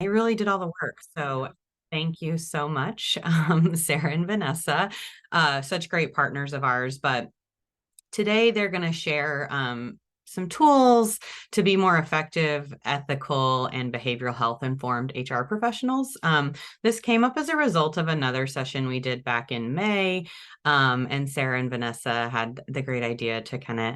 You really did all the work. So thank you so much, Sarah and Vanessa, such great partners of ours. But today they're going to share some tools to be more effective, ethical, and behavioral health informed HR professionals. This came up as a result of another session we did back in May. And Sarah and Vanessa had the great idea to kind of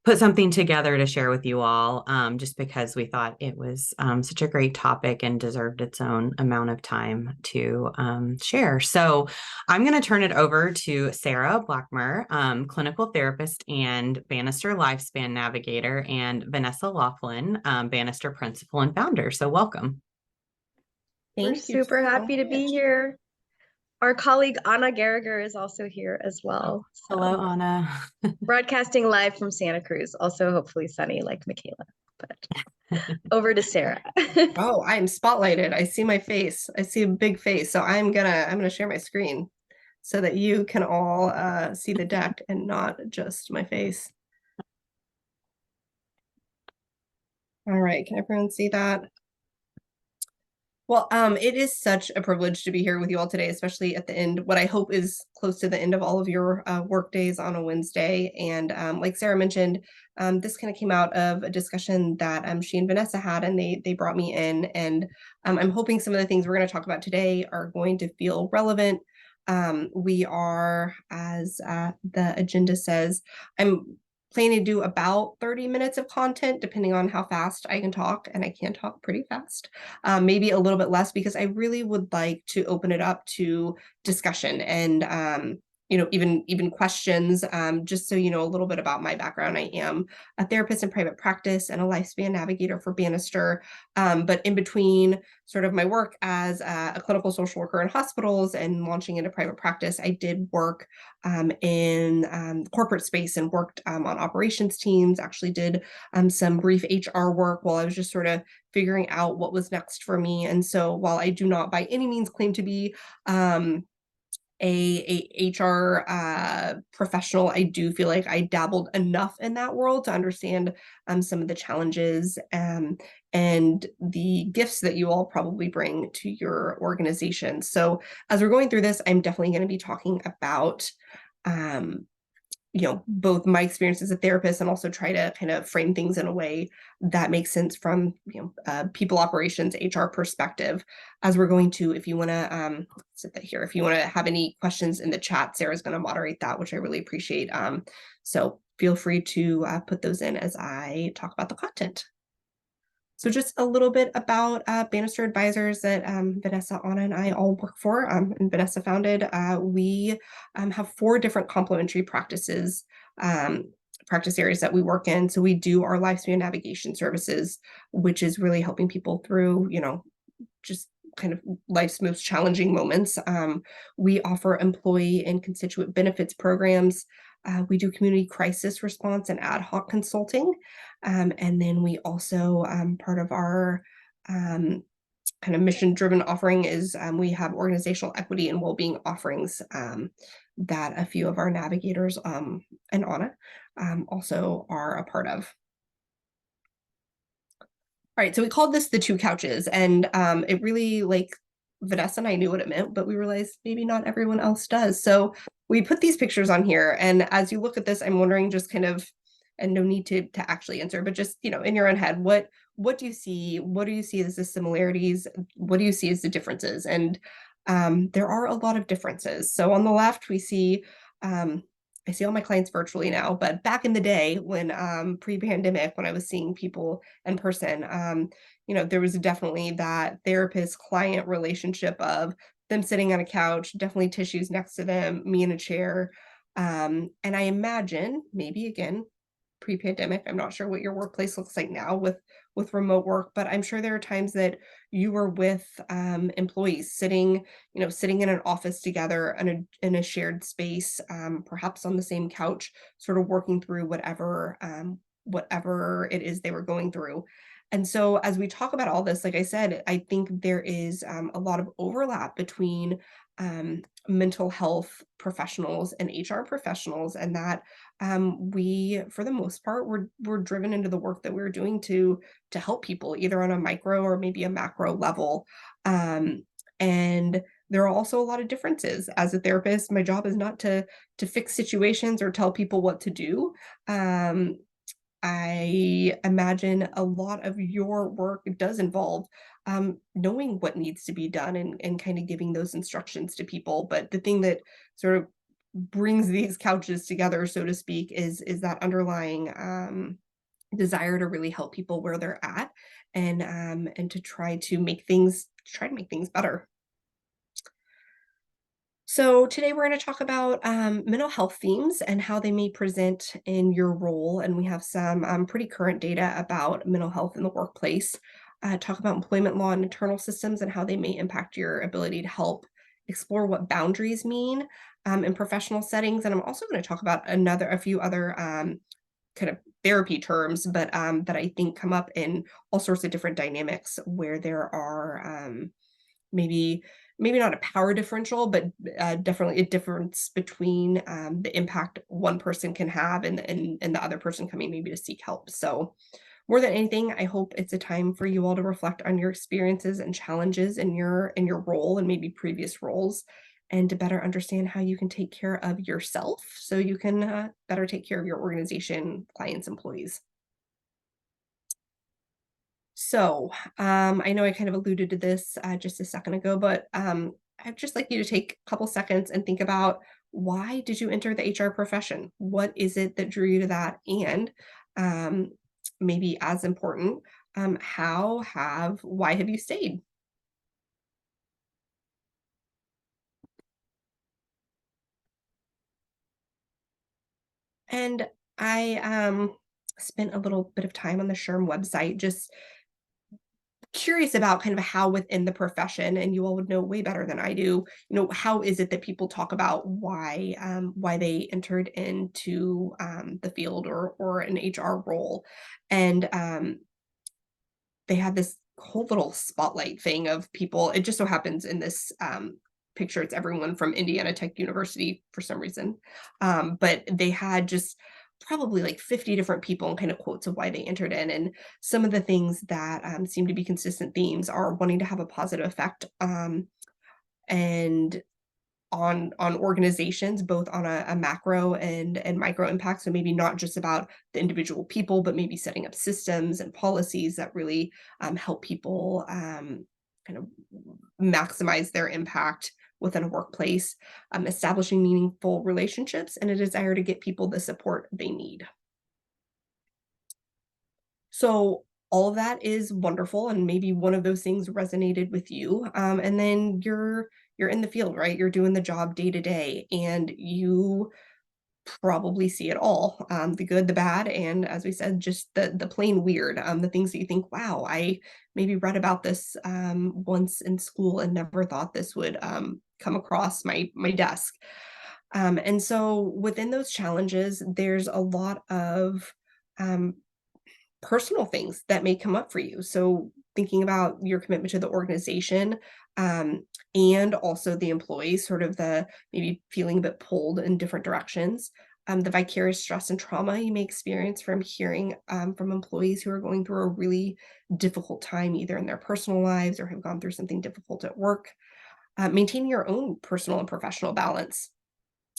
put something together to share with you all, just because we thought it was such a great topic and deserved its own amount of time to share. So I'm going to turn it over to Sara Blackmur, clinical therapist and Banister Lifespan Navigator, and Vanessa Laughlin, Banister principal and founder. So welcome. We're super happy to be here. Our colleague Anna Gallagher is also here as well. So. Hello, Anna. Broadcasting live from Santa Cruz, also hopefully sunny like Michaela. But over to Sarah. Oh, I'm spotlighted. I see my face. I see a big face. So I'm gonna share my screen so that you can all see the deck and not just my face. All right, can everyone see that? Well, it is such a privilege to be here with you all today, especially at the end, what I hope is close to the end of all of your work days on a Wednesday. And like Sarah mentioned, this kind of came out of a discussion that she and Vanessa had, and they brought me in. And I'm hoping some of the things we're going to talk about today are going to feel relevant. We are, as the agenda says, I'm planning to do about 30 minutes of content, depending on how fast I can talk, and I can talk pretty fast, maybe a little bit less, because I really would like to open it up to discussion and even questions, just so you know a little bit about my background. I am a therapist in private practice and a lifespan navigator for Banister, but in between sort of my work as a clinical social worker in hospitals and launching into private practice, I did work in corporate space and worked on operations teams, actually did some brief HR work while I was just sort of figuring out what was next for me. And so while I do not by any means claim to be a HR professional, I do feel like I dabbled enough in that world to understand some of the challenges and the gifts that you all probably bring to your organization. So as we're going through this, I'm definitely going to be talking about both my experience as a therapist, and also try to kind of frame things in a way that makes sense from people operations, HR perspective. As we're going to, if you want to sit that here, if you want to have any questions in the chat, Sarah's going to moderate that, which I really appreciate. So feel free to put those in as I talk about the content. So just a little bit about Banister Advisors that Vanessa, Anna, and I all work for, and Vanessa founded. We have 4 different complementary practice areas that we work in. So we do our lifespan navigation services, which is really helping people through, just kind of life's most challenging moments. We offer employee and constituent benefits programs. We do community crisis response and ad hoc consulting. And then we also, part of our kind of mission-driven offering is we have organizational equity and well-being offerings that a few of our navigators and Anna also are a part of. All right, so we called this the 2 couches, and it really, like, Vanessa and I knew what it meant, but we realized maybe not everyone else does. So we put these pictures on here, and as you look at this, I'm wondering, just kind of, and no need to actually answer, but just, in your own head, what do you see? What do you see as the similarities? What do you see as the differences? And there are a lot of differences. So on the left, we see, I see all my clients virtually now, but back in the day when pre-pandemic, when I was seeing people in person, there was definitely that therapist-client relationship of them sitting on a couch, definitely tissues next to them, me in a chair. And I imagine, maybe again, pre-pandemic, I'm not sure what your workplace looks like now with remote work, but I'm sure there are times that you were with employees sitting in an office together in a shared space, perhaps on the same couch, sort of working through whatever it is they were going through. And so as we talk about all this, like I said, I think there is a lot of overlap between mental health professionals and HR professionals, and that we, for the most part, we're driven into the work that we're doing to help people, either on a micro or maybe a macro level. And there are also a lot of differences. As a therapist, my job is not to fix situations or tell people what to do. I imagine a lot of your work does involve knowing what needs to be done and kind of giving those instructions to people. But the thing that sort of brings these couches together, so to speak, is that underlying desire to really help people where they're at, and to try to make things better. So today we're going to talk about mental health themes and how they may present in your role. And we have some pretty current data about mental health in the workplace. Talk about employment law and internal systems and how they may impact your ability to help explore what boundaries mean in professional settings. And I'm also going to talk about a few other kind of therapy terms, but that I think come up in all sorts of different dynamics where there are maybe not a power differential, but definitely a difference between the impact one person can have and the other person coming maybe to seek help. So more than anything, I hope it's a time for you all to reflect on your experiences and challenges in your role and maybe previous roles, and to better understand how you can take care of yourself so you can better take care of your organization, clients, employees. So, I know I kind of alluded to this just a second ago, but I'd just like you to take a couple seconds and think about, why did you enter the HR profession? What is it that drew you to that? And um, maybe as important, why have you stayed? And I spent a little bit of time on the SHRM website, just curious about kind of how within the profession, and you all would know way better than I do, how is it that people talk about why they entered into the field or an HR role. And they had this whole little spotlight thing of people. It just so happens in this picture, it's everyone from Indiana Tech University for some reason. But they had just probably like 50 different people and kind of quotes of why they entered in. And some of the things that seem to be consistent themes are wanting to have a positive effect and on organizations, both on a macro and micro impact. So maybe not just about the individual people, but maybe setting up systems and policies that really help people kind of maximize their impact within a workplace, establishing meaningful relationships, and a desire to get people the support they need. So all of that is wonderful, and maybe one of those things resonated with you. And then you're in the field, right? You're doing the job day to day, and you probably see it all, the good, the bad, and as we said, just the plain weird, the things that you think, wow, I maybe read about this once in school and never thought this would come across my desk. And so within those challenges, there's a lot of um, personal things that may come up for you. So thinking about your commitment to the organization, and also the employees, sort of the maybe feeling a bit pulled in different directions. The vicarious stress and trauma you may experience from hearing from employees who are going through a really difficult time, either in their personal lives or have gone through something difficult at work. Maintaining your own personal and professional balance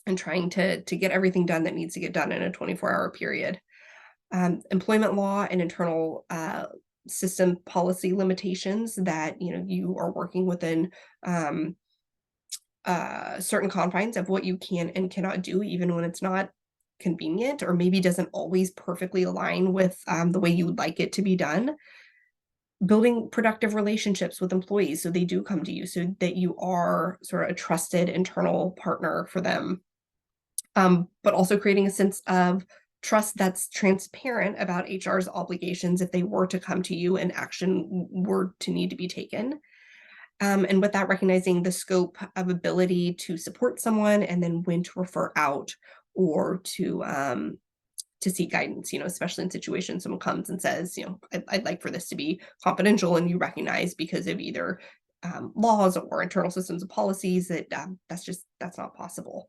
and trying to get everything done that needs to get done in a 24-hour period. Employment law and internal system policy limitations that you are working within certain confines of what you can and cannot do, even when it's not convenient or maybe doesn't always perfectly align with the way you would like it to be done. Building productive relationships with employees so they do come to you, so that you are sort of a trusted internal partner for them. But also creating a sense of trust that's transparent about HR's obligations if they were to come to you and action were to need to be taken. And with that, recognizing the scope of ability to support someone and then when to refer out or to seek guidance, especially in situations someone comes and says, I'd like for this to be confidential, and you recognize because of either laws or internal systems and policies that that's not possible.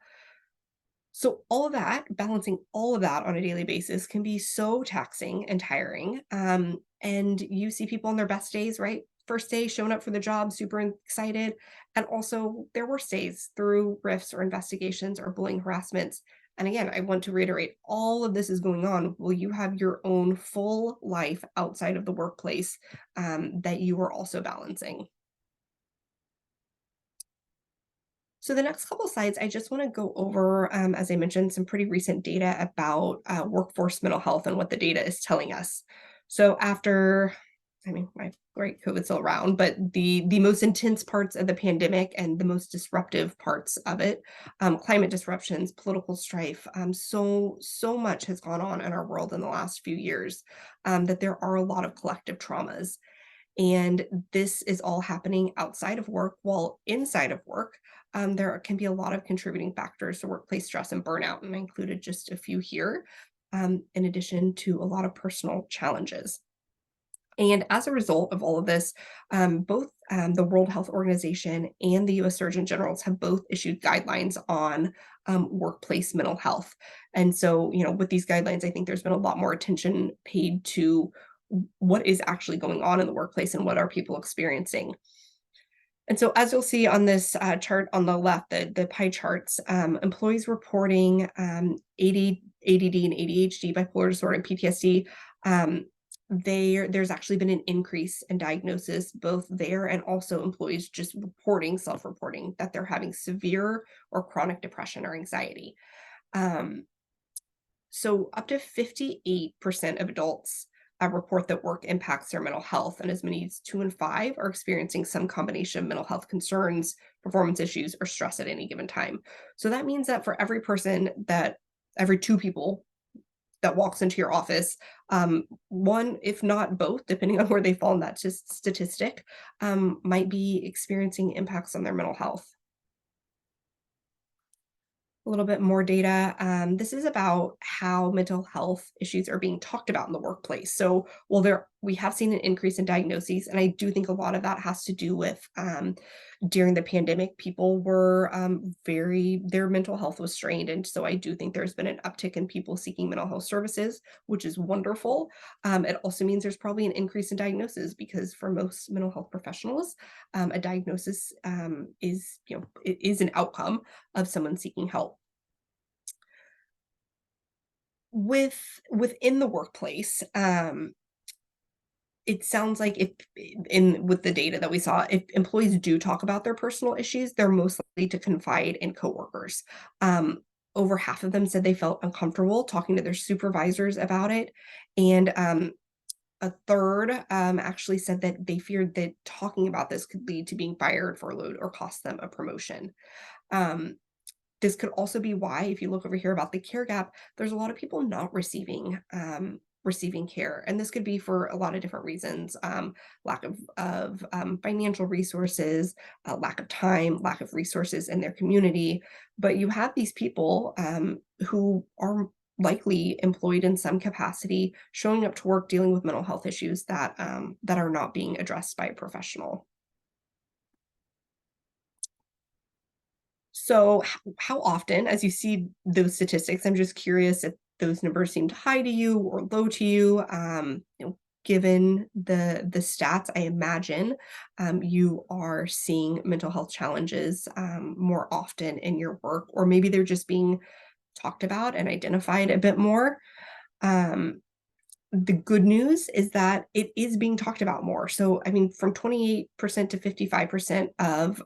So all of that, balancing all of that on a daily basis can be so taxing and tiring. And you see people on their best days, right? First day showing up for the job, super excited, and also their worst days through rifts or investigations or bullying harassments. And again, I want to reiterate, all of this is going on while you have your own full life outside of the workplace that you are also balancing. So the next couple slides, I just want to go over, as I mentioned, some pretty recent data about workforce mental health and what the data is telling us. So after, I mean, my great COVID's still around, but the most intense parts of the pandemic and the most disruptive parts of it, climate disruptions, political strife, so much has gone on in our world in the last few years that there are a lot of collective traumas. And this is all happening outside of work, while inside of work, there can be a lot of contributing factors to workplace stress and burnout. And I included just a few here, in addition to a lot of personal challenges. And as a result of all of this, both the World Health Organization and the US Surgeon Generals have both issued guidelines on workplace mental health. And so, with these guidelines, I think there's been a lot more attention paid to what is actually going on in the workplace and what are people experiencing. And so, as you'll see on this chart on the left, the pie charts, employees reporting ADD and ADHD, bipolar disorder, and PTSD, there's actually been an increase in diagnosis both there and also employees just self-reporting that they're having severe or chronic depression or anxiety. So up to 58% of adults report that work impacts their mental health, and as many as 2 in 5 are experiencing some combination of mental health concerns, performance issues, or stress at any given time. So that means that for every 2 people that walks into your office, one, if not both, depending on where they fall in that statistic, might be experiencing impacts on their mental health. A little bit more data. This is about how mental health issues are being talked about in the workplace. So, we have seen an increase in diagnoses, and I do think a lot of that has to do with during the pandemic, people were their mental health was strained, and so I do think there's been an uptick in people seeking mental health services, which is wonderful. It also means there's probably an increase in diagnosis because for most mental health professionals, a diagnosis it is an outcome of someone seeking help. Within the workplace, it sounds like with the data that we saw, if employees do talk about their personal issues, they're most likely to confide in coworkers. Over half of them said they felt uncomfortable talking to their supervisors about it, and a third actually said that they feared that talking about this could lead to being fired, furloughed, or cost them a promotion. This could also be why, if you look over here about the care gap, there's a lot of people not receiving care, and this could be for a lot of different reasons: lack of financial resources, lack of time, lack of resources in their community. But you have these people who are likely employed in some capacity, showing up to work, dealing with mental health issues that are not being addressed by a professional. So how often, as you see those statistics, I'm just curious if those numbers seemed high to you or low to you. Given the stats, I imagine you are seeing mental health challenges more often in your work, or maybe they're just being talked about and identified a bit more. The good news is that it is being talked about more. So, I mean, from 28% to 55% of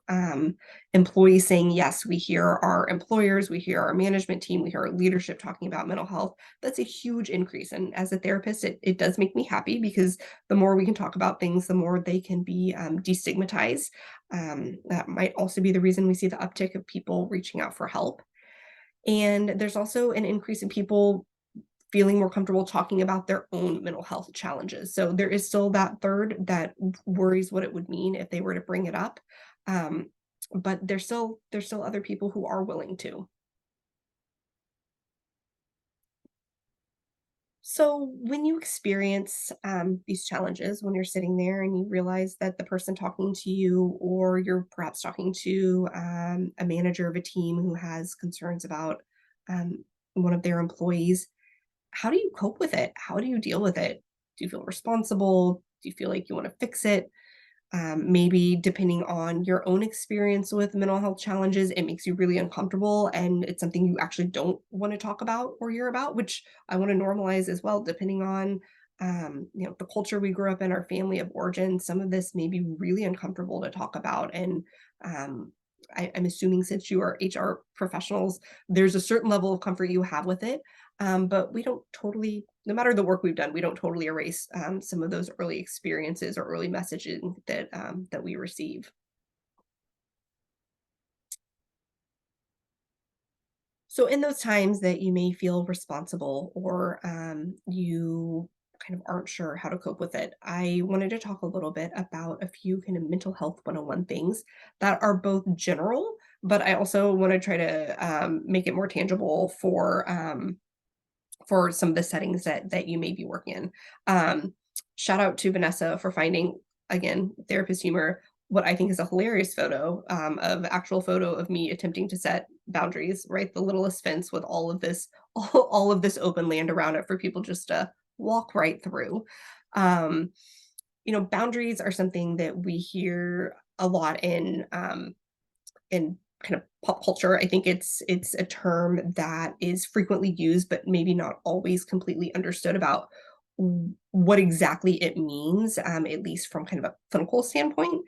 employees saying, yes, we hear our employers, we hear our management team, we hear our leadership talking about mental health. That's a huge increase. And as a therapist, it does make me happy because the more we can talk about things, the more they can be destigmatized. That might also be the reason we see the uptick of people reaching out for help. And there's also an increase in people feeling more comfortable talking about their own mental health challenges. So there is still that third that worries what it would mean if they were to bring it up. But there's still other people who are willing to. So when you experience these challenges, when you're sitting there and you realize that the person talking to you, or you're perhaps talking to a manager of a team who has concerns about one of their employees, how do you cope with it? How do you deal with it? Do you feel responsible? Do you feel like you want to fix it? Maybe depending on your own experience with mental health challenges, it makes you really uncomfortable and it's something you actually don't want to talk about or hear about, which I want to normalize as well, depending on the culture we grew up in, our family of origin. Some of this may be really uncomfortable to talk about. And um, I'm assuming since you are HR professionals, there's a certain level of comfort you have with it. But we don't totally, no matter the work we've done, we don't totally erase some of those early experiences or early messaging that we receive. So in those times that you may feel responsible, or you kind of aren't sure how to cope with it, I wanted to talk a little bit about a few kind of mental health 101 things that are both general, but I also want to try to make it more tangible for some of the settings that you may be working in. Shout out to Vanessa for finding, again, therapist humor, what I think is a hilarious photo, of actual photo of me attempting to set boundaries, right? The littlest fence with all of this, all of this open land around it for people just to walk right through. Um, Boundaries are something that we hear a lot in kind of pop culture. I think it's a term that is frequently used, but maybe not always completely understood about what exactly it means, at least from kind of a clinical standpoint.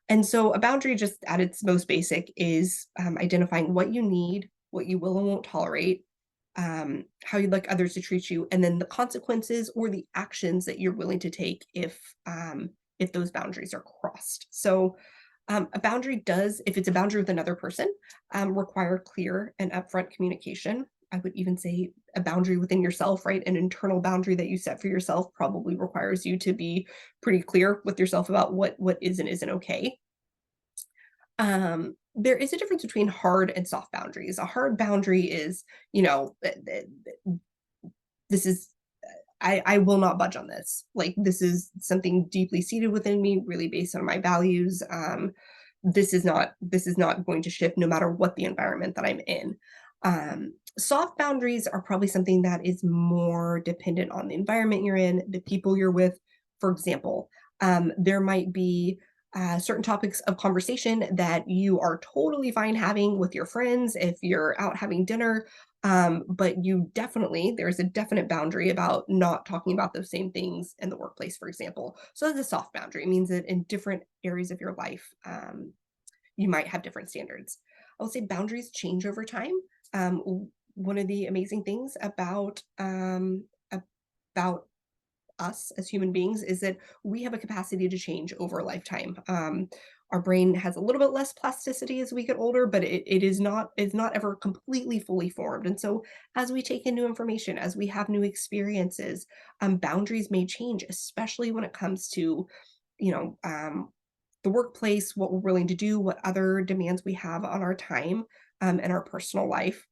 And so a boundary, just at its most basic, is identifying what you need, what you will and won't tolerate, how you'd like others to treat you, and then the consequences or the actions that you're willing to take if those boundaries are crossed. So a boundary does, if it's a boundary with another person, require clear and upfront communication. I would even say a boundary within yourself, right? An internal boundary that you set for yourself probably requires you to be pretty clear with yourself about what is and isn't okay. There is a difference between hard and soft boundaries. A hard boundary is, this is I will not budge on this. Like, this is something deeply seated within me, really based on my values. This is not going to shift no matter what the environment that I'm in. Soft boundaries are probably something that is more dependent on the environment you're in, the people you're with. For example, there might be certain topics of conversation that you are totally fine having with your friends if you're out having dinner, but there's a definite boundary about not talking about those same things in the workplace, for example. So that's a soft boundary. It means that in different areas of your life, you might have different standards. I will say boundaries change over time. One of the amazing things about us as human beings is that we have a capacity to change over a lifetime. Our brain has a little bit less plasticity as we get older, but it's not ever completely fully formed. And so as we take in new information, as we have new experiences, boundaries may change, especially when it comes to, you know, um, the workplace, what we're willing to do, what other demands we have on our time, and our personal life.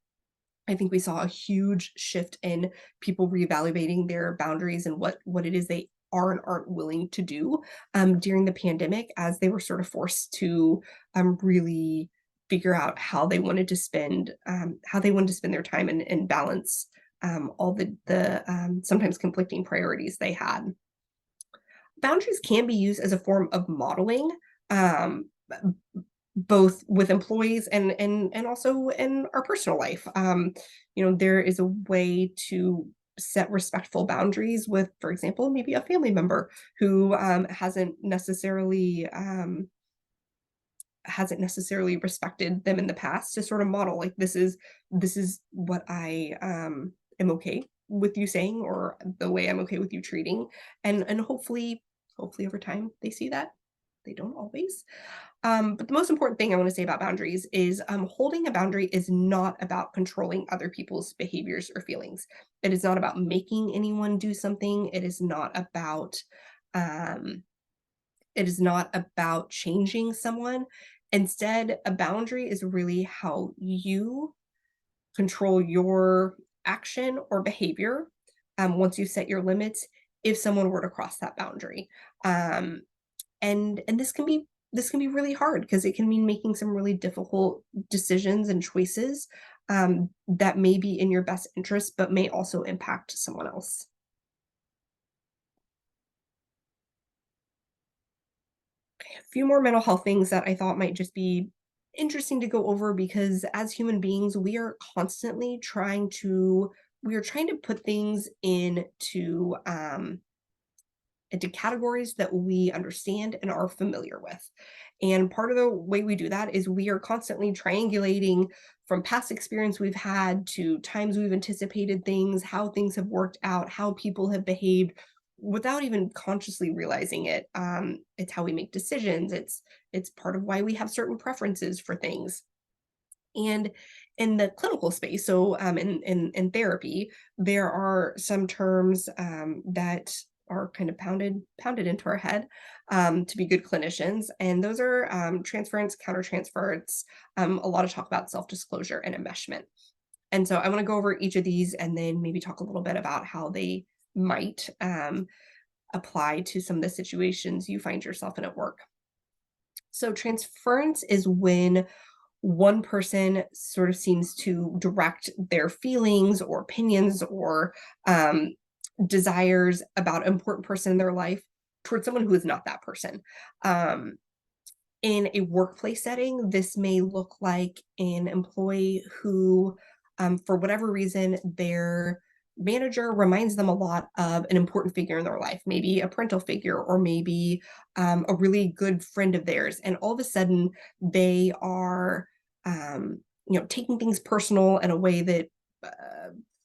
I think we saw a huge shift in people reevaluating their boundaries and what it is they are and aren't willing to do during the pandemic, as they were sort of forced to really figure out how they wanted to spend their time and balance all the sometimes conflicting priorities they had. Boundaries can be used as a form of modeling, um, both with employees and also in our personal life. There is a way to set respectful boundaries with, for example, maybe a family member who hasn't necessarily respected them in the past, to sort of model, like, this is what I am okay with you saying, or the way I'm okay with you treating, and hopefully over time they see that. They don't always. But the most important thing I want to say about boundaries is, holding a boundary is not about controlling other people's behaviors or feelings. It is not about making anyone do something. Um, it is not about changing someone. Instead, a boundary is really how you control your action or behavior, once you set your limits, if someone were to cross that boundary. And this can be really hard because it can mean making some really difficult decisions and choices that may be in your best interest, but may also impact someone else. A few more mental health things that I thought might just be interesting to go over, because as human beings, we are constantly trying to put things into categories that we understand and are familiar with. And part of the way we do that is we are constantly triangulating from past experience we've had to times we've anticipated things, how things have worked out, how people have behaved without even consciously realizing it. It's how we make decisions. It's part of why we have certain preferences for things. And in the clinical space, so in therapy, there are some terms that are kind of pounded into our head to be good clinicians, and those are transference, countertransference, a lot of talk about self-disclosure and enmeshment. And so I want to go over each of these and then maybe talk a little bit about how they might apply to some of the situations you find yourself in at work. So transference is when one person sort of seems to direct their feelings or opinions or desires about an important person in their life towards someone who is not that person. In a workplace setting, this may look like an employee who, for whatever reason, their manager reminds them a lot of an important figure in their life, maybe a parental figure, or maybe a really good friend of theirs. And all of a sudden, they are, taking things personal in a way that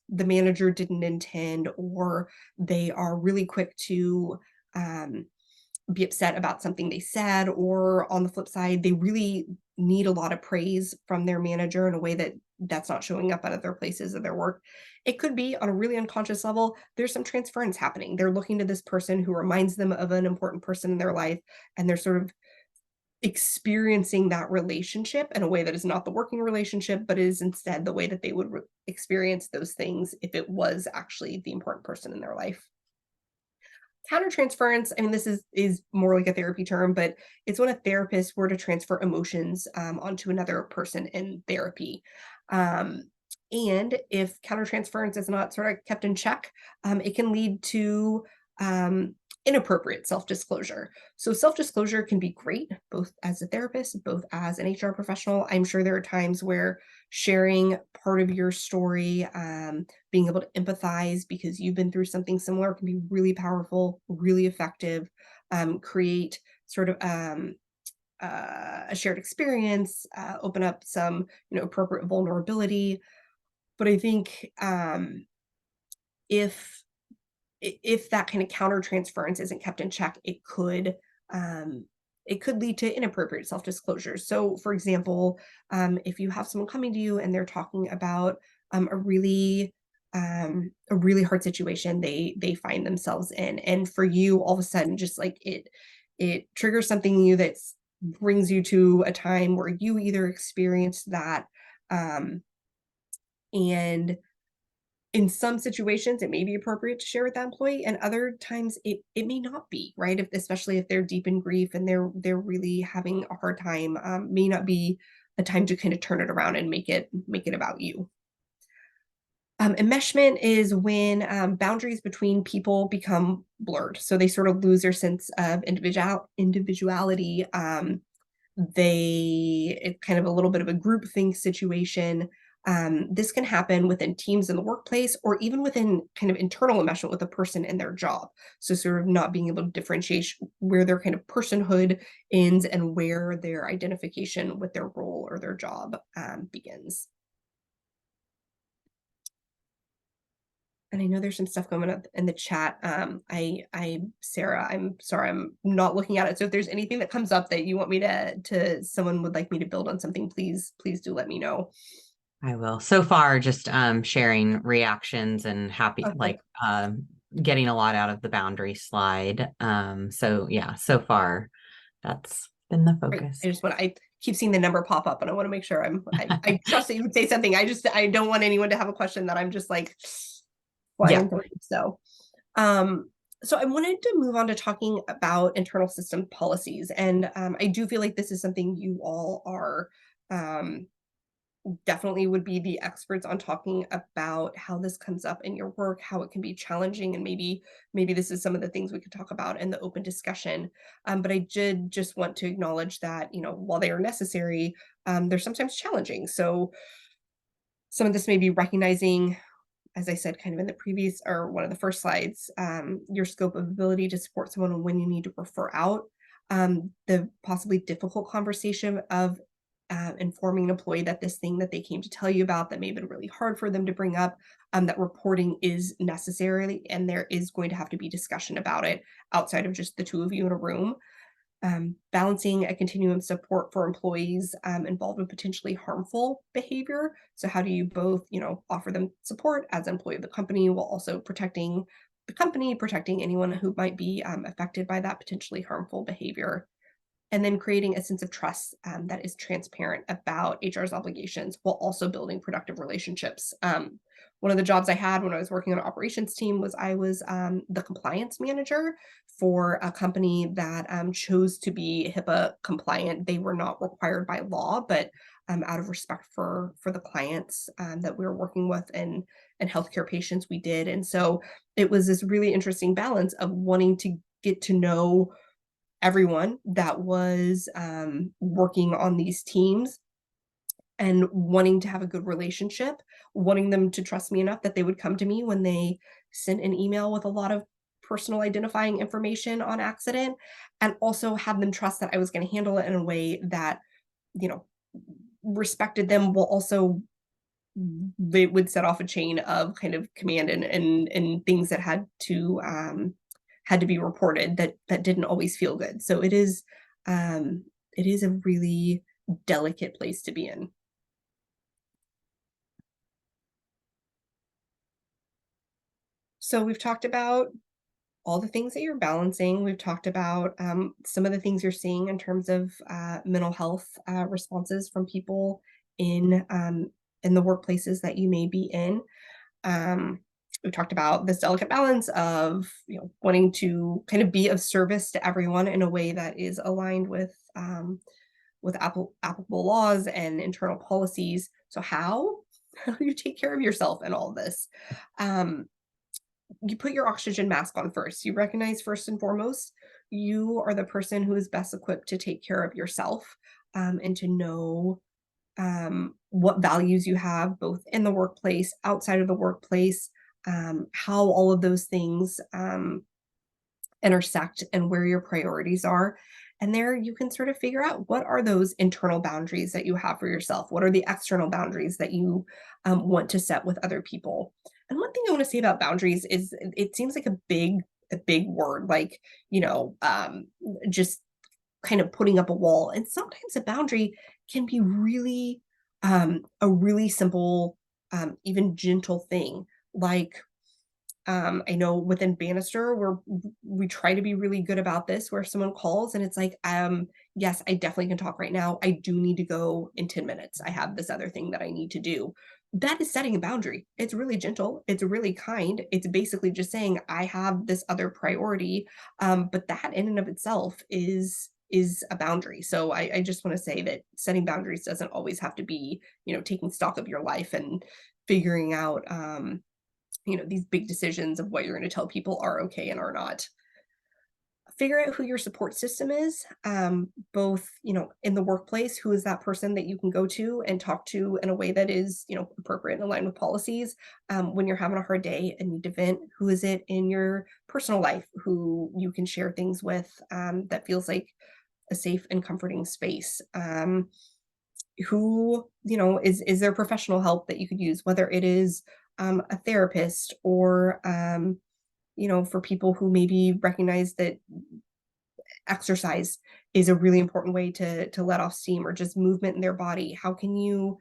the manager didn't intend, or they are really quick to be upset about something they said, or on the flip side, they really need a lot of praise from their manager in a way that's not showing up at other places of their work. It could be on a really unconscious level, there's some transference happening. They're looking to this person who reminds them of an important person in their life, and they're sort of experiencing that relationship in a way that is not the working relationship, but is instead the way that they would experience those things if it was actually the important person in their life. Countertransference, I mean, this is more like a therapy term, but it's when a therapist were to transfer emotions onto another person in therapy. And if countertransference is not sort of kept in check, it can lead to inappropriate self-disclosure. So self-disclosure can be great, both as a therapist, both as an HR professional. I'm sure there are times where sharing part of your story, being able to empathize because you've been through something similar, can be really powerful, really effective, create sort of a shared experience, open up some appropriate vulnerability. But I think if that kind of countertransference isn't kept in check, it could lead to inappropriate self-disclosure. So, for example, if you have someone coming to you and they're talking about a really hard situation they find themselves in, and for you, all of a sudden, just like it triggers something in you that brings you to a time where you either experienced that, and in some situations, it may be appropriate to share with that employee, and other times it may not be, right? Especially if they're deep in grief and they're really having a hard time, may not be a time to kind of turn it around and make it about you. Enmeshment is when boundaries between people become blurred, so they sort of lose their sense of individuality. It's kind of a little bit of a groupthink situation. This can happen within teams in the workplace, or even within kind of internal enmeshment with a person in their job. So sort of not being able to differentiate where their kind of personhood ends and where their identification with their role or their job begins. And I know there's some stuff coming up in the chat. Sarah, I'm sorry, I'm not looking at it. So if there's anything that comes up that you want me someone would like me to build on something, please do let me know. I will. So far, just sharing reactions and happy, Okay. Getting a lot out of the boundary slide. So yeah, so far that's been the focus. I keep seeing the number pop up, and I want to make sure I trust that you would say something. I don't want anyone to have a question that I'm just like, flying through. So I wanted to move on to talking about internal system policies. And I do feel like this is something you all are definitely would be the experts on talking about how this comes up in your work, how it can be challenging, and maybe this is some of the things we could talk about in the open discussion. But I did just want to acknowledge that, while they are necessary, they're sometimes challenging. So some of this may be recognizing, as I said, kind of in the previous or one of the first slides, your scope of ability to support someone when you need to refer out, the possibly difficult conversation of informing an employee that this thing that they came to tell you about that may have been really hard for them to bring up, that reporting is necessary and there is going to have to be discussion about it outside of just the two of you in a room. Balancing a continuum of support for employees involved in potentially harmful behavior. So how do you both, offer them support as an employee of the company while also protecting the company, protecting anyone who might be affected by that potentially harmful behavior? And then creating a sense of trust that is transparent about HR's obligations while also building productive relationships. One of the jobs I had when I was working on an operations team was I was the compliance manager for a company that chose to be HIPAA compliant. They were not required by law, but out of respect for the clients that we were working with and healthcare patients, we did. And so it was this really interesting balance of wanting to get to know everyone that was working on these teams and wanting to have a good relationship, wanting them to trust me enough that they would come to me when they sent an email with a lot of personal identifying information on accident, and also have them trust that I was going to handle it in a way that, you know, respected them while also they would set off a chain of kind of command and things that had to be reported that didn't always feel good. So it is a really delicate place to be in. So we've talked about all the things that you're balancing. We've talked about some of the things you're seeing in terms of mental health responses from people in the workplaces that you may be in. We talked about this delicate balance of wanting to kind of be of service to everyone in a way that is aligned with applicable laws and internal policies. So how do you take care of yourself in all of this? You put your oxygen mask on first. You recognize first and foremost, you are the person who is best equipped to take care of yourself and to know what values you have both in the workplace, outside of the workplace, how all of those things intersect and where your priorities are. And there you can sort of figure out what are those internal boundaries that you have for yourself? What are the external boundaries that you want to set with other people? And one thing I want to say about boundaries is it seems like a big word, like, just kind of putting up a wall. And sometimes a boundary can be really a really simple, even gentle thing. Like I know within Banister, we try to be really good about this, where someone calls and it's like, yes, I definitely can talk right now. I do need to go in 10 minutes. I have this other thing that I need to do. That is setting a boundary. It's really gentle. It's really kind. It's basically just saying, I have this other priority. But that in and of itself is a boundary. So I just want to say that setting boundaries doesn't always have to be, taking stock of your life and figuring out, these big decisions of what you're going to tell people are okay and are not. Figure out who your support system is, both, in the workplace, who is that person that you can go to and talk to in a way that is, appropriate and aligned with policies. When you're having a hard day and need to vent, who is it in your personal life who you can share things with, that feels like a safe and comforting space. Who, is there professional help that you could use, whether it is a therapist or, for people who maybe recognize that exercise is a really important way to let off steam, or just movement in their body. How can you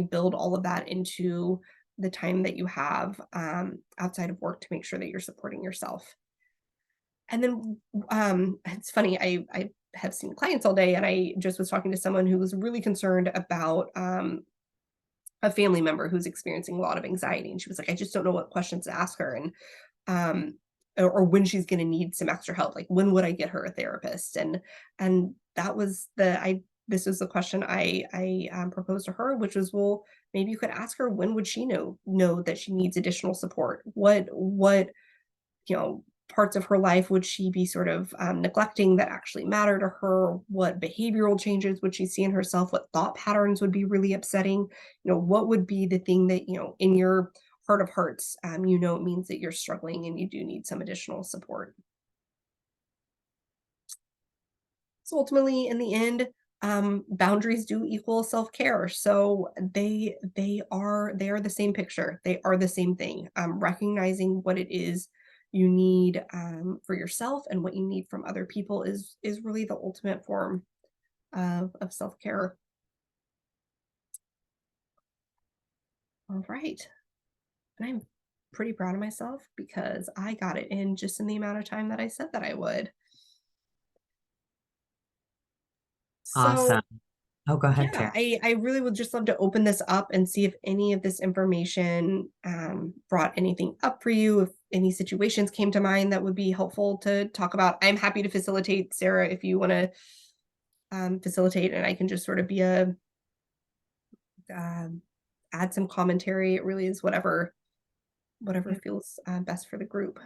build all of that into the time that you have outside of work to make sure that you're supporting yourself? And then it's funny, I have seen clients all day, and I just was talking to someone who was really concerned about a family member who's experiencing a lot of anxiety, and she was like, I just don't know what questions to ask her, and or when she's going to need some extra help, like when would I get her a therapist? And that was this was the question I proposed to her, which was, well, maybe you could ask her, when would she know that she needs additional support? What parts of her life would she be sort of neglecting that actually matter to her? What behavioral changes would she see in herself? What thought patterns would be really upsetting? What would be the thing that, in your heart of hearts, it means that you're struggling and you do need some additional support. So ultimately, in the end, boundaries do equal self-care. So they are the same picture. They are the same thing. Recognizing what it is you need for yourself and what you need from other people is really the ultimate form of self-care. All right. And I'm pretty proud of myself because I got it in just in the amount of time that I said that I would. So Awesome. Oh, go ahead, yeah, Tara. I really would just love to open this up and see if any of this information brought anything up for you, if any situations came to mind that would be helpful to talk about. I'm happy to facilitate, Sarah, if you want to facilitate, and I can just sort of be um add some commentary. It really is whatever feels best for the group.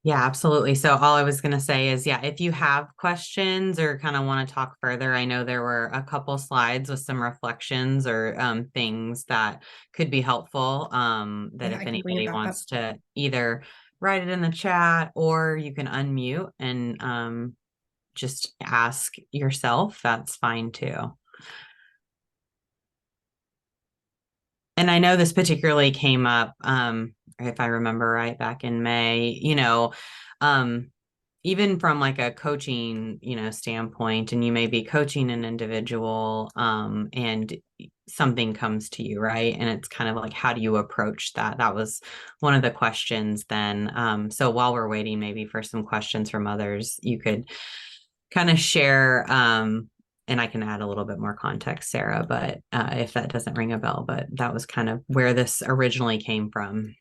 Yeah, absolutely. So all I was going to say is, yeah, if you have questions or kind of want to talk further, I know there were a couple slides with some reflections or things that could be helpful. That Yeah, if I can bring it anybody back up. wants to either write it in the chat or you can unmute and just ask yourself, that's fine too. And I know this particularly came up, if I remember right, back in May, um, even from like a coaching, standpoint, and you may be coaching an individual, and something comes to you, right? And it's kind of like, how do you approach that? That was one of the questions then. So while we're waiting maybe for some questions from others, you could kind of share, and I can add a little bit more context, Sarah, but if that doesn't ring a bell, but that was kind of where this originally came from.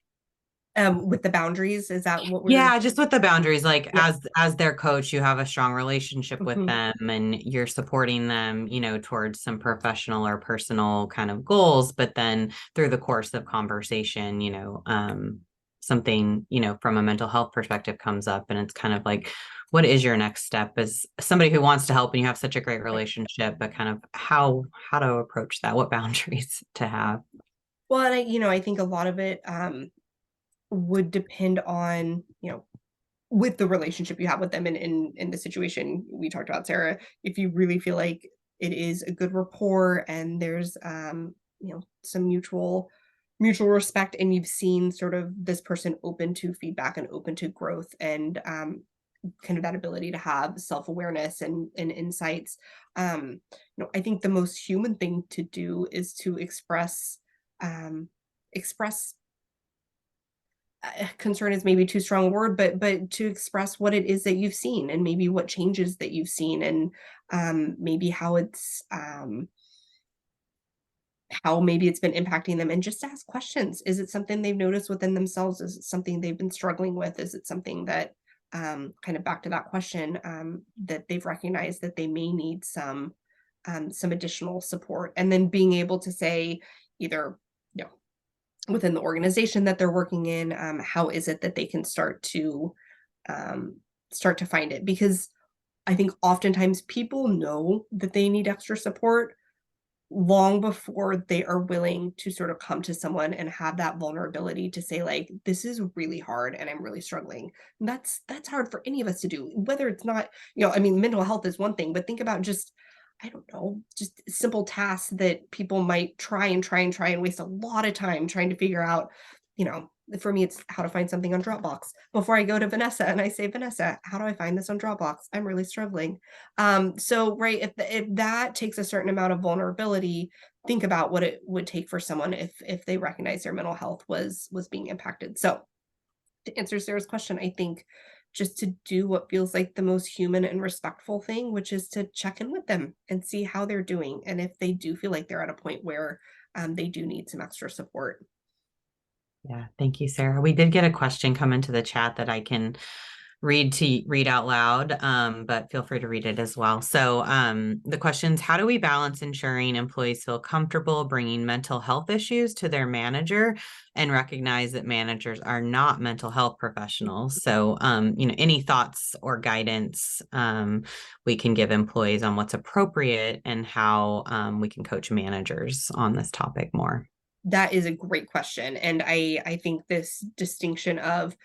With the boundaries, is that what we're? Yeah, just with the boundaries, like Yes. as their coach, you have a strong relationship with Mhm. them and you're supporting them, towards some professional or personal kind of goals, but then through the course of conversation, something, from a mental health perspective comes up and it's kind of like, what is your next step as somebody who wants to help and you have such a great Right. relationship, but kind of how to approach that, what boundaries to have. Well, and I think a lot of it would depend on, with the relationship you have with them, and in the situation we talked about, Sarah, if you really feel like it is a good rapport and there's some mutual respect, and you've seen sort of this person open to feedback and open to growth, and kind of that ability to have self-awareness and insights. I think the most human thing to do is to express concern is maybe too strong a word, but to express what it is that you've seen, and maybe what changes that you've seen, and maybe how maybe it's been impacting them, and just ask questions. Is it something they've noticed within themselves? Is it something they've been struggling with? Is it something that kind of back to that question, that they've recognized that they may need some additional support, and then being able to say, either within the organization that they're working in, how is it that they can start to find it? Because I think oftentimes people know that they need extra support long before they are willing to sort of come to someone and have that vulnerability to say, like, this is really hard and I'm really struggling. And that's hard for any of us to do, whether it's not, I mean, mental health is one thing, but think about just, I don't know, just simple tasks that people might try and waste a lot of time trying to figure out. For me, it's how to find something on Dropbox before I go to Vanessa and I say, Vanessa, how do I find this on Dropbox? I'm really struggling. So right, if that takes a certain amount of vulnerability, think about what it would take for someone if they recognize their mental health was being impacted. So to answer Sarah's question, I think just to do what feels like the most human and respectful thing, which is to check in with them and see how they're doing. And if they do feel like they're at a point where they do need some extra support. Yeah, thank you, Sarah. We did get a question come into the chat that I can read out loud, but feel free to read it as well. So the question's, how do we balance ensuring employees feel comfortable bringing mental health issues to their manager and recognize that managers are not mental health professionals? So, any thoughts or guidance we can give employees on what's appropriate and how we can coach managers on this topic more? That is a great question. And I think this distinction of,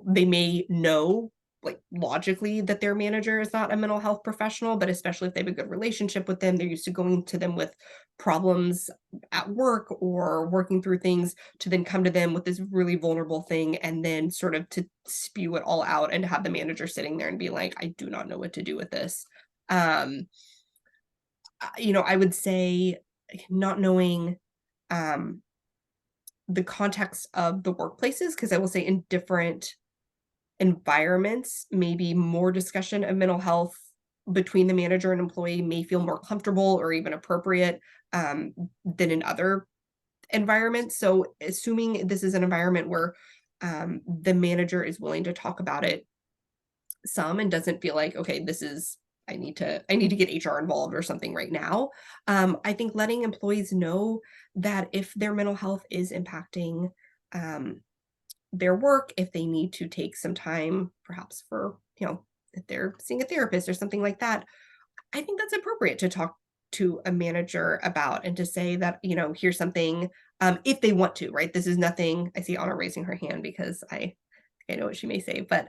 they may know like logically that their manager is not a mental health professional, but especially if they have a good relationship with them, they're used to going to them with problems at work or working through things, to then come to them with this really vulnerable thing and then sort of to spew it all out and to have the manager sitting there and be like, I do not know what to do with this. I would say not knowing the context of the workplaces, because I will say in different environments, maybe more discussion of mental health between the manager and employee may feel more comfortable or even appropriate than in other environments. So assuming this is an environment where the manager is willing to talk about it some and doesn't feel like, okay, this is, I need to get HR involved or something right now. I think letting employees know that if their mental health is impacting their work, if they need to take some time, perhaps for, if they're seeing a therapist or something like that, I think that's appropriate to talk to a manager about and to say that, here's something, if they want to, right? This is nothing. I see Anna raising her hand because I know what she may say, but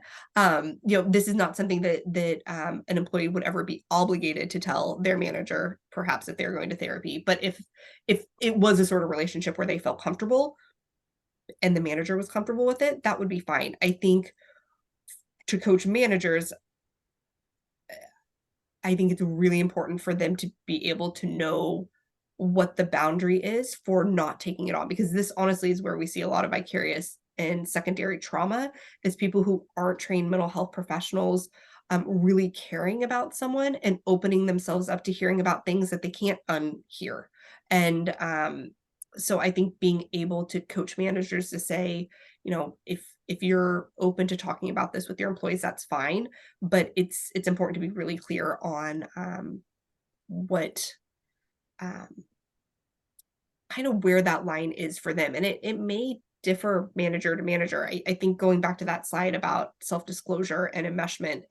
this is not something that an employee would ever be obligated to tell their manager, perhaps if they're going to therapy. But if it was a sort of relationship where they felt comfortable and the manager was comfortable with it, that would be fine. I think to coach managers, I think it's really important for them to be able to know what the boundary is for not taking it on, because this honestly is where we see a lot of vicarious and secondary trauma, is people who aren't trained mental health professionals really caring about someone and opening themselves up to hearing about things that they can't unhear. And so I think being able to coach managers to say, if you're open to talking about this with your employees, that's fine. But it's important to be really clear on what kind of where that line is for them. And it may differ manager to manager. I think going back to that slide about self-disclosure and enmeshment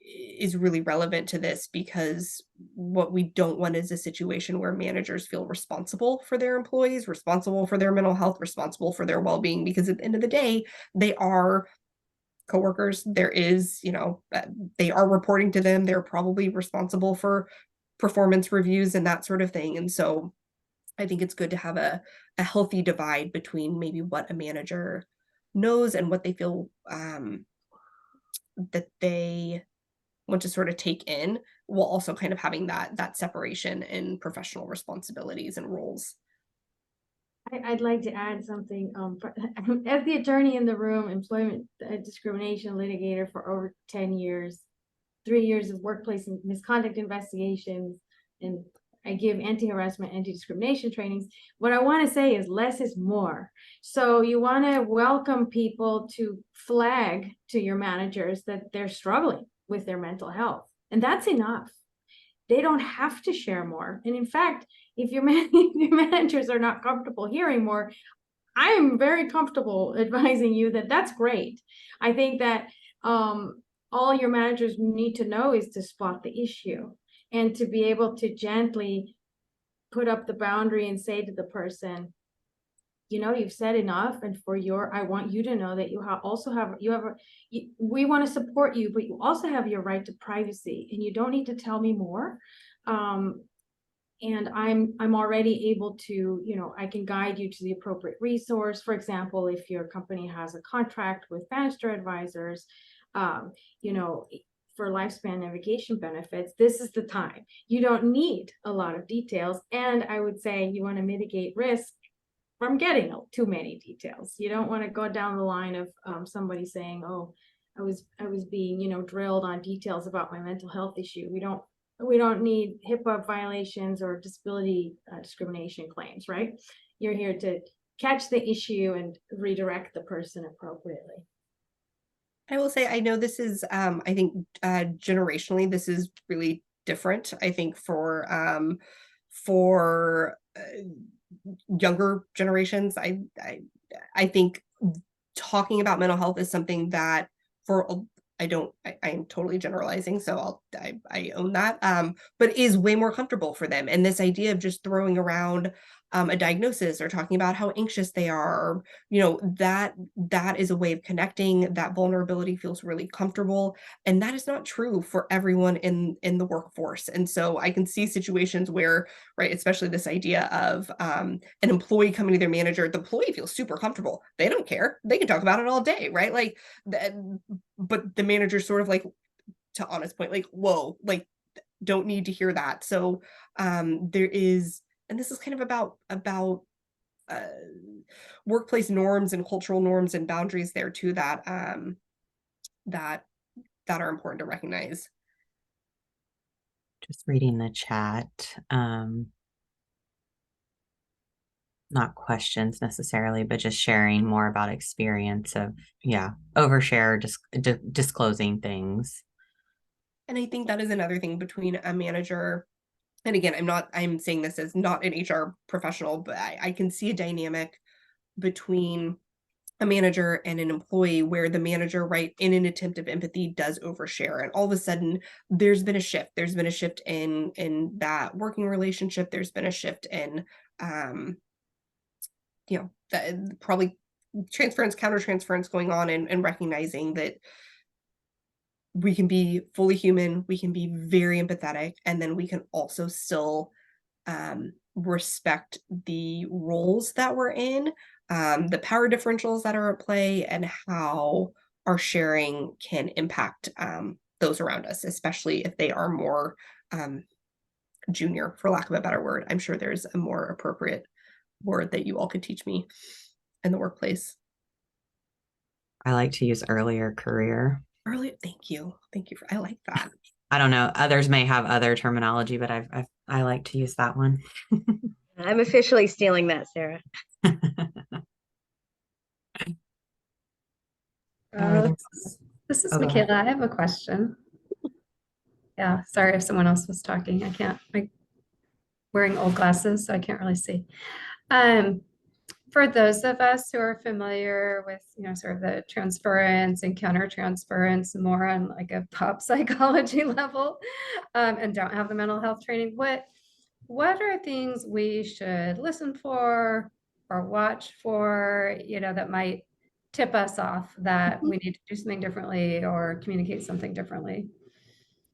is really relevant to this, because what we don't want is a situation where managers feel responsible for their employees, responsible for their mental health, responsible for their well-being, because at the end of the day, they are coworkers. There is, they are reporting to them. They're probably responsible for performance reviews and that sort of thing. And so I think it's good to have a healthy divide between maybe what a manager knows and what they feel that they want to sort of take in, while also kind of having that separation in professional responsibilities and roles. I'd like to add something. As the attorney in the room, employment discrimination litigator for over 10 years, 3 years of workplace misconduct investigations, and I give anti-harassment, anti-discrimination trainings. What I want to say is less is more. So you want to welcome people to flag to your managers that they're struggling with their mental health. And that's enough. They don't have to share more. And in fact, if your managers are not comfortable hearing more, I am very comfortable advising you that that's great. I think that all your managers need to know is to spot the issue and to be able to gently put up the boundary and say to the person, you've said enough, and I want you to know that we want to support you, but you also have your right to privacy, and you don't need to tell me more. And I'm already able to, I can guide you to the appropriate resource. For example, if your company has a contract with Banister Advisors, for lifespan navigation benefits, this is the time. You don't need a lot of details. And I would say you want to mitigate risk. from getting too many details. You don't want to go down the line of somebody saying, oh, I was being, drilled on details about my mental health issue. We don't need HIPAA violations or disability discrimination claims, right? You're here to catch the issue and redirect the person appropriately. I will say, I know this is, I think, generationally, this is really different. I think for younger generations, I think talking about mental health is something that I am totally generalizing, so I own that, but is way more comfortable for them. And this idea of just throwing around a diagnosis or talking about how anxious they are, that is a way of connecting. That vulnerability feels really comfortable, and that is not true for everyone in the workforce. And so I can see situations where, right, especially this idea of an employee coming to their manager, the employee feels super comfortable. They don't care. They can talk about it all day, right? Like, but the manager's sort of like, to Anna's point, like, whoa, like, don't need to hear that. So there is, and this is kind of about workplace norms and cultural norms and boundaries there too, that that are important to recognize. Just reading the chat. Not questions necessarily, but just sharing more about experience of, overshare, just disclosing things. And I think that is another thing between a manager, and again, I'm saying this as not an HR professional, but I can see a dynamic between a manager and an employee where the manager, right, in an attempt of empathy, does overshare, and all of a sudden there's been a shift. There's been a shift in that working relationship. There's been a shift in that probably transference, countertransference going on, and recognizing that we can be fully human, we can be very empathetic, and then we can also still respect the roles that we're in, the power differentials that are at play, and how our sharing can impact those around us, especially if they are more junior, for lack of a better word. I'm sure there's a more appropriate word that you all could teach me in the workplace. I like to use earlier career. Earlier, thank you. I like that. I don't know. Others may have other terminology, but I like to use that one. I'm officially stealing that, Sarah. This is Michaela. I have a question. Yeah, sorry if someone else was talking. I'm wearing old glasses, so I can't really see. For those of us who are familiar with, sort of the transference and countertransference more on like a pop psychology level, and don't have the mental health training, what are things we should listen for or watch for, that might tip us off that we need to do something differently or communicate something differently?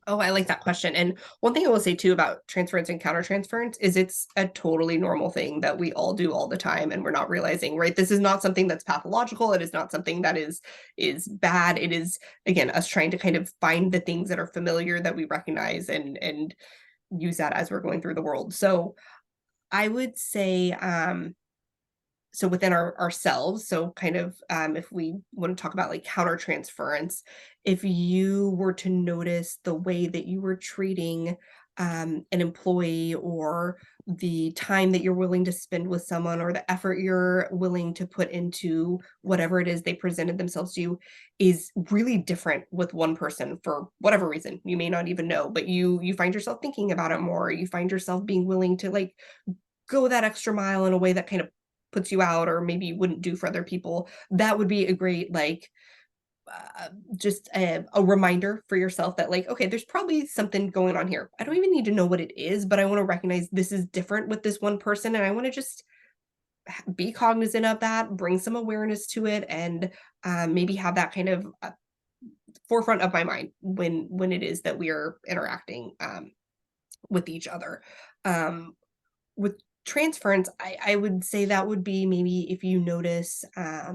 Oh, I like that question. And one thing I will say too about transference and countertransference is it's a totally normal thing that we all do all the time, and we're not realizing, right? This is not something that's pathological. It is not something that is bad. It is, again, us trying to kind of find the things that are familiar that we recognize and use that as we're going through the world. So I would say, so within ourselves, so kind of if we want to talk about like countertransference, if you were to notice the way that you were treating an employee, or the time that you're willing to spend with someone, or the effort you're willing to put into whatever it is they presented themselves to you, is really different with one person for whatever reason you may not even know, but you find yourself thinking about it more. You find yourself being willing to like go that extra mile in a way that kind of puts you out, or maybe you wouldn't do for other people. That would be a great, like, just a reminder for yourself that, like, okay, there's probably something going on here. I don't even need to know what it is, but I want to recognize this is different with this one person, and I want to just be cognizant of that, bring some awareness to it, and maybe have that kind of forefront of my mind when it is that we are interacting with each other. With transference, I would say that would be maybe if you notice, I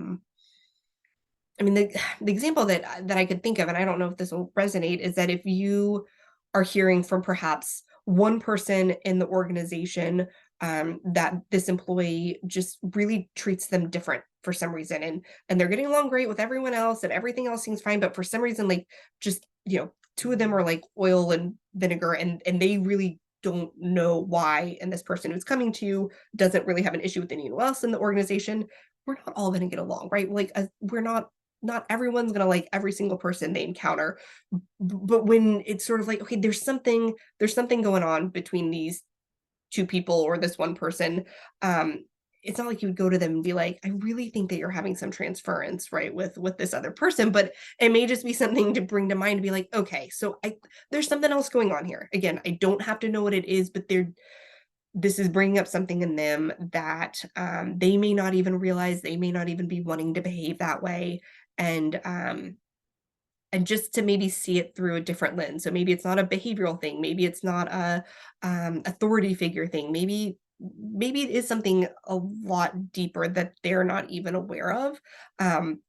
mean, the example that I could think of, and I don't know if this will resonate, is that if you are hearing from perhaps one person in the organization that this employee just really treats them different for some reason, and they're getting along great with everyone else and everything else seems fine, but for some reason, like, just, two of them are like oil and vinegar, and they really don't know why, and this person who's coming to you doesn't really have an issue with anyone else in the organization. We're not all going to get along, right? Like, we're not everyone's going to like every single person they encounter. But when it's sort of like, okay, there's something going on between these two people or this one person, it's not like you would go to them and be like, I really think that you're having some transference, right, with this other person, but it may just be something to bring to mind to be like, okay, so there's something else going on here. Again, I don't have to know what it is, but this is bringing up something in them that they may not even realize, they may not even be wanting to behave that way, and just to maybe see it through a different lens. So maybe it's not a behavioral thing, maybe it's not a authority figure thing, maybe it is something a lot deeper that they're not even aware of.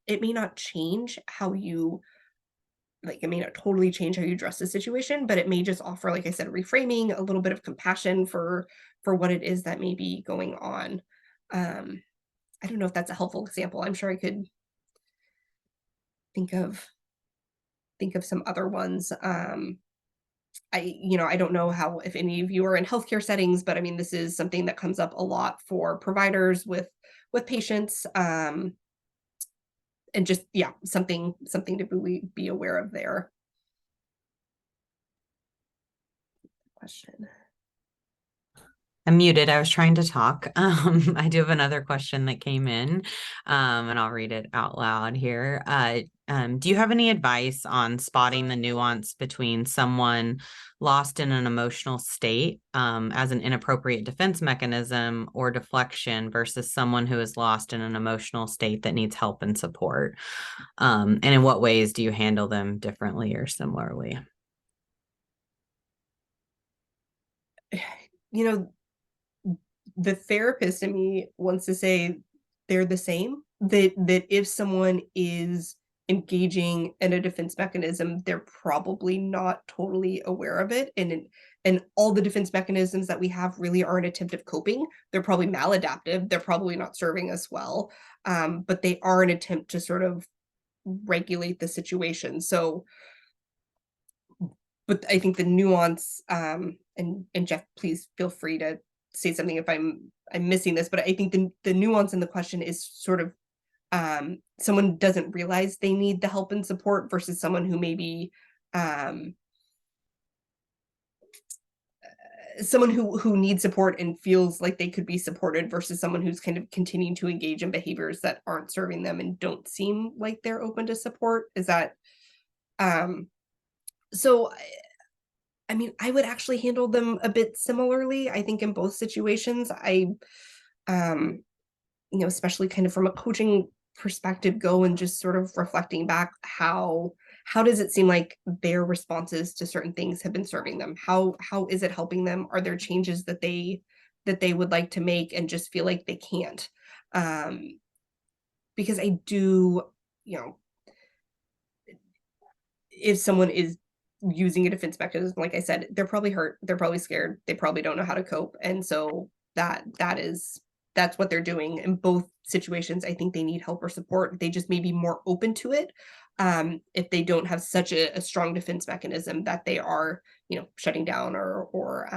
It may not change how you, like, it may not totally change how you address the situation, but it may just offer, like I said, reframing, a little bit of compassion for what it is that may be going on. I don't know if that's a helpful example. I'm sure I could think of some other ones. I don't know how, if any of you are in healthcare settings, but I mean, this is something that comes up a lot for providers with patients, and just, yeah, something to really be aware of there. Question. I'm muted. I was trying to talk. I do have another question that came in, and I'll read it out loud here. Do you have any advice on spotting the nuance between someone lost in an emotional state as an inappropriate defense mechanism or deflection versus someone who is lost in an emotional state that needs help and support? And in what ways do you handle them differently or similarly? The therapist in me wants to say they're the same, that if someone is engaging in a defense mechanism, they're probably not totally aware of it. And all the defense mechanisms that we have really are an attempt of coping. They're probably maladaptive. They're probably not serving us well. But they are an attempt to sort of regulate the situation. So, but I think the nuance, and Jeff, please feel free to say something if I'm missing this, but I think the nuance in the question is sort of, someone doesn't realize they need the help and support versus someone who maybe, someone who needs support and feels like they could be supported versus someone who's kind of continuing to engage in behaviors that aren't serving them and don't seem like they're open to support. Is that, so I mean, I would actually handle them a bit similarly. I think in both situations, especially kind of from a coaching perspective, go and just sort of reflecting back, how does it seem like their responses to certain things have been serving them? How is it helping them? Are there changes that they would like to make and just feel like they can't? Because I do, if someone is using a defense mechanism, like I said, they're probably hurt, they're probably scared, they probably don't know how to cope, and so that's what they're doing. In both situations, I think they need help or support. They just may be more open to it if they don't have such a strong defense mechanism that they are, shutting down or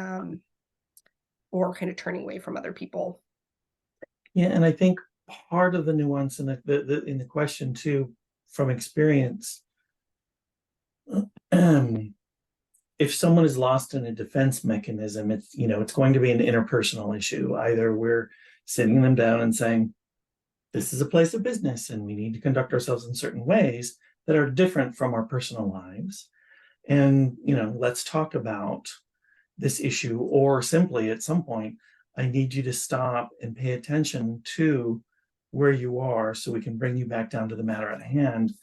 kind of turning away from other people. Yeah, and I think part of the nuance in the question too, from experience, if someone is lost in a defense mechanism, it's going to be an interpersonal issue. Either we're sitting them down and saying, this is a place of business and we need to conduct ourselves in certain ways that are different from our personal lives. And, let's talk about this issue, or simply at some point, I need you to stop and pay attention to where you are so we can bring you back down to the matter at hand,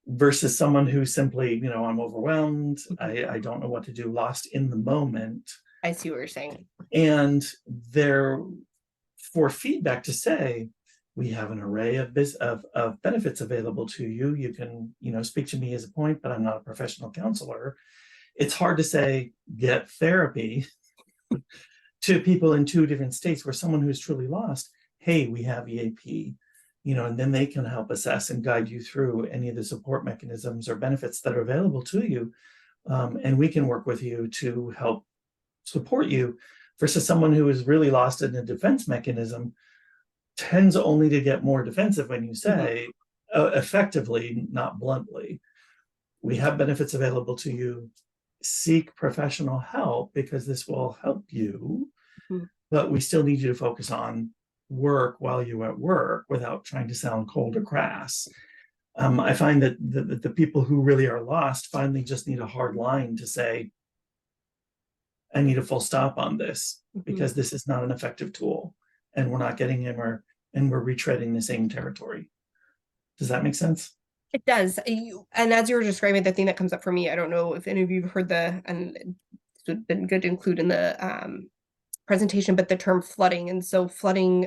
versus someone who simply, I'm overwhelmed, I don't know what to do, lost in the moment. I see what you're saying. And they're for feedback to say, we have an array of benefits available to you. You can, speak to me as a point, but I'm not a professional counselor. It's hard to say, get therapy to people in 2 different states, where someone who's truly lost, hey, we have EAP, and then they can help assess and guide you through any of the support mechanisms or benefits that are available to you. And we can work with you to help support you, versus someone who is really lost in a defense mechanism tends only to get more defensive when you say, effectively, not bluntly, we have benefits available to you, seek professional help because this will help you, but we still need you to focus on work while you're at work without trying to sound cold or crass. I find that the people who really are lost finally just need a hard line to say, I need a full stop on this because this is not an effective tool, and we're not getting in, and we're retreading the same territory. Does that make sense? It does. And as you were describing, the thing that comes up for me, I don't know if any of you have heard and it would have been good to include in the presentation, but the term flooding. And so flooding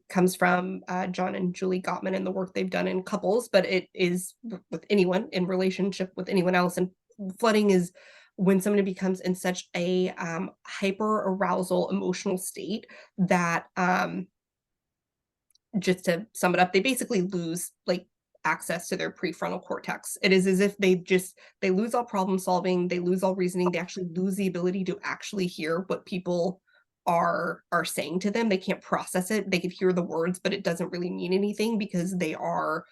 comes from John and Julie Gottman and the work they've done in couples, but it is with anyone in relationship with anyone else. And flooding is when somebody becomes in such a hyper arousal emotional state that, just to sum it up, they basically lose like access to their prefrontal cortex. It is as if they lose all problem solving, they lose all reasoning, they actually lose the ability to actually hear what people are saying to them. They can't process it. They could hear the words, but it doesn't really mean anything because they are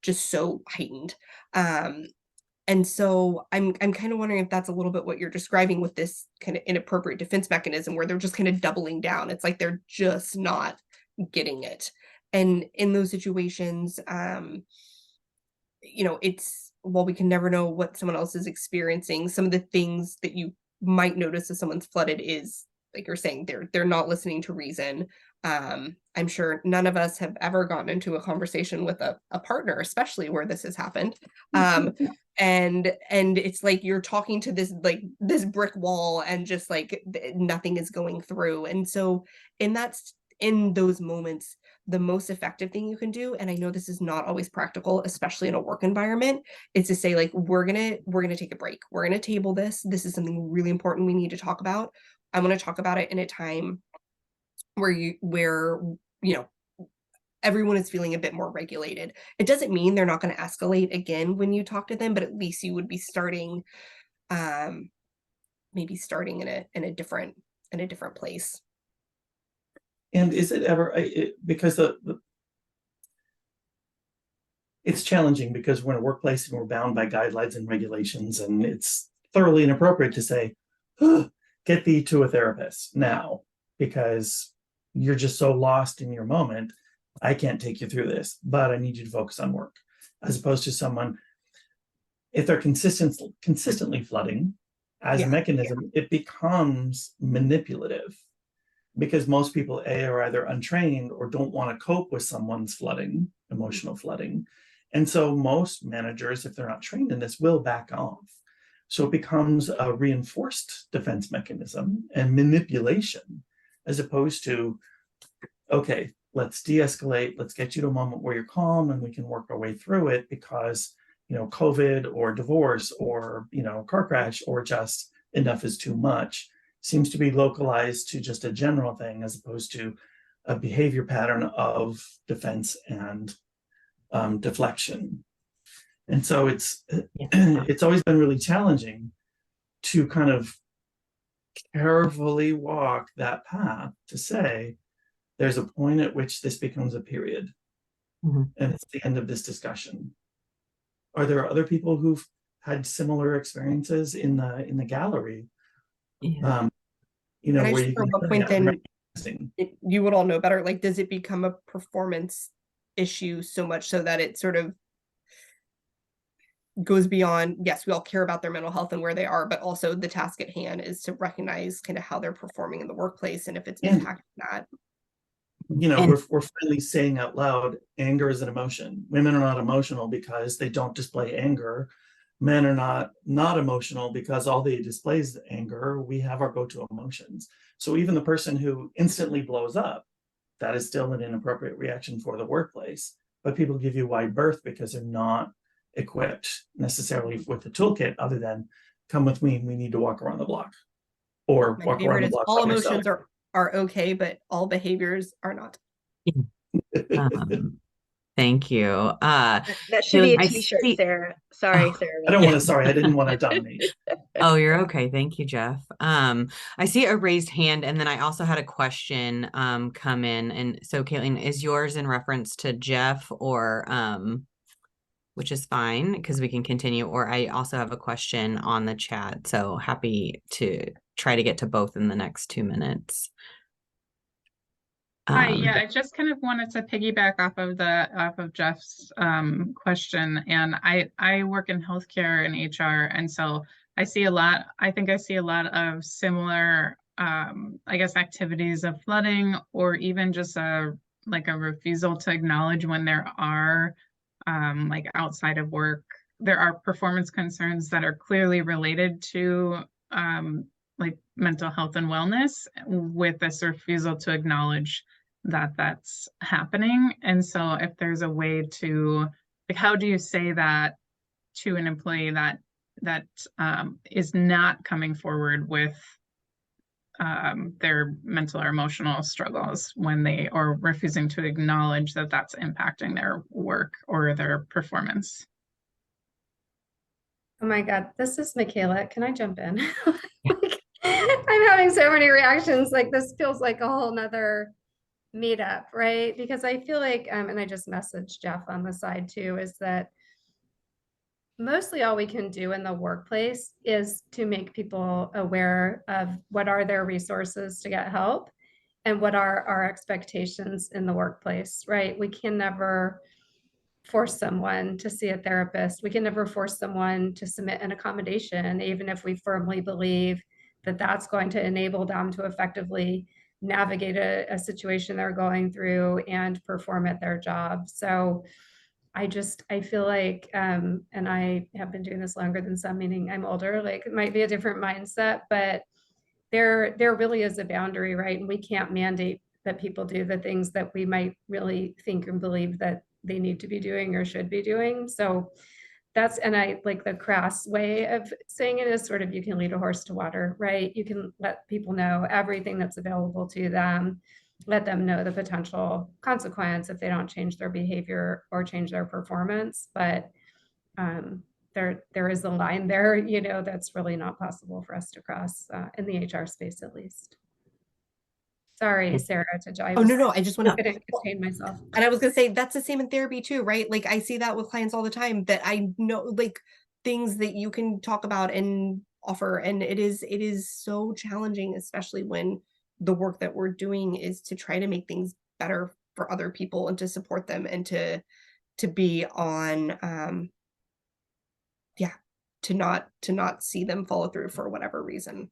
just so heightened. And so I'm kind of wondering if that's a little bit what you're describing with this kind of inappropriate defense mechanism, where they're just kind of doubling down. It's like they're just not getting it. And in those situations, it's, while we can never know what someone else is experiencing, some of the things that you might notice if someone's flooded is, like you're saying, they're not listening to reason. I'm sure none of us have ever gotten into a conversation with a partner, especially where this has happened. And it's like you're talking to this brick wall, and just like nothing is going through. And so in those moments, the most effective thing you can do, and I know this is not always practical, especially in a work environment, is to say, like, we're gonna take a break. We're gonna table this. This is something really important we need to talk about. I want to talk about it in a time where everyone is feeling a bit more regulated. It doesn't mean they're not going to escalate again when you talk to them, but at least you would be starting, maybe starting in a different place. And is it ever, because it's challenging because we're in a workplace and we're bound by guidelines and regulations, and it's thoroughly inappropriate to say, get thee to a therapist now, because you're just so lost in your moment. I can't take you through this, but I need you to focus on work. As opposed to someone, if they're consistently flooding as a mechanism, it becomes manipulative, because most people are either untrained or don't want to cope with someone's flooding, emotional flooding. And so most managers, if they're not trained in this, will back off. So it becomes a reinforced defense mechanism and manipulation, as opposed to, okay, let's de-escalate, let's get you to a moment where you're calm and we can work our way through it, because, COVID or divorce or, car crash, or just enough is too much, seems to be localized to just a general thing, as opposed to a behavior pattern of defense and deflection. And so it's always been really challenging to kind of carefully walk that path to say, there's a point at which this becomes a period, and it's the end of this discussion. Are there other people who've had similar experiences in the gallery? And I where just you from can a point then you would all know better. Like, does it become a performance issue so much so that it sort of goes beyond, yes, we all care about their mental health and where they are, but also the task at hand is to recognize kind of how they're performing in the workplace and if it's impacting that. We're finally saying out loud, anger is an emotion. Women are not emotional because they don't display anger. Men are not emotional because all they display is anger. We have our go-to emotions. So even the person who instantly blows up, that is still an inappropriate reaction for the workplace. But people give you wide berth because they're not equipped necessarily with the toolkit, other than come with me, we need to walk around the block, or walk around the block. All emotions are are okay, but all behaviors are not. Um, thank you. That should be a I t-shirt, see. Sarah. Sorry, Oh, Sarah. I don't yeah. want to, sorry, I didn't want to dominate. Oh, you're okay. Thank you, Jeff. I see a raised hand, and then I also had a question come in. And so, Caitlin, is yours in reference to Jeff or which is fine because we can continue, or I also have a question on the chat. So happy to try to get to both in the next 2 minutes. Hi, yeah, I just kind of wanted to piggyback off of Jeff's question. And I work in healthcare and HR, and so I see a lot, I think I see a lot of similar I guess activities of flooding, or even just a refusal to acknowledge when there are like outside of work, there are performance concerns that are clearly related to like mental health and wellness, with this refusal to acknowledge that that's happening. And so if there's a way to, like, how do you say that to an employee that is not coming forward with their mental or emotional struggles when they are refusing to acknowledge that that's impacting their work or their performance? Oh my God, this is Michaela. Can I jump in? Like, I'm having so many reactions. Like, this feels like a whole nother meetup, right? Because I feel like, and I just messaged Jeff on the side too, is that mostly all we can do in the workplace is to make people aware of what are their resources to get help and what are our expectations in the workplace, right? We can never force someone to see a therapist. We can never force someone to submit an accommodation, even if we firmly believe that that's going to enable them to effectively navigate a situation they're going through and perform at their job. So I feel like, and I have been doing this longer than some, meaning I'm older, like it might be a different mindset, but there really is a boundary, right? And we can't mandate that people do the things that we might really think and believe that they need to be doing or should be doing. So that's, and I like the crass way of saying it is sort of, you can lead a horse to water, right? You can let people know everything that's available to them, let them know the potential consequence if they don't change their behavior or change their performance. But there is a line there, you know, that's really not possible for us to cross in the HR space, at least. Sorry, Sarah, Oh, no, I just want to couldn't contain myself. And I was gonna say that's the same in therapy too, right? Like I see that with clients all the time, that I know, like, things that you can talk about and offer, and it is so challenging, especially when the work that we're doing is to try to make things better for other people and to support them and to be on yeah, to not see them follow through for whatever reason.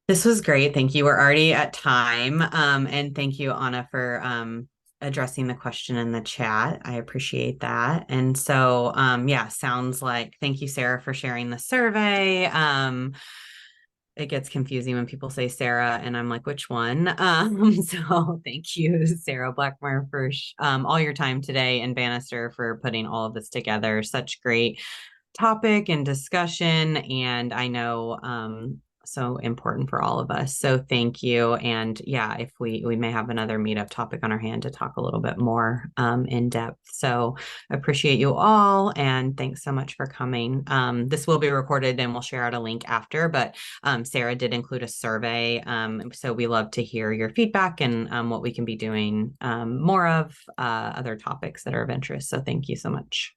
This was great. Thank you. We're already at time. And thank you, Anna, for addressing the question in the chat. I appreciate that. And so, yeah, sounds like, thank you, Sarah, for sharing the survey. It gets confusing when people say Sarah and I'm like, which one? So thank you, Sara Blackmur, for all your time today, and Banister for putting all of this together. Such great topic and discussion. And I know, so important for all of us. So thank you. And yeah, if we may have another meetup topic on our hand to talk a little bit more in depth. So appreciate you all, and thanks so much for coming. This will be recorded and we'll share out a link after, but Sarah did include a survey. So we love to hear your feedback and what we can be doing more of, other topics that are of interest. So thank you so much.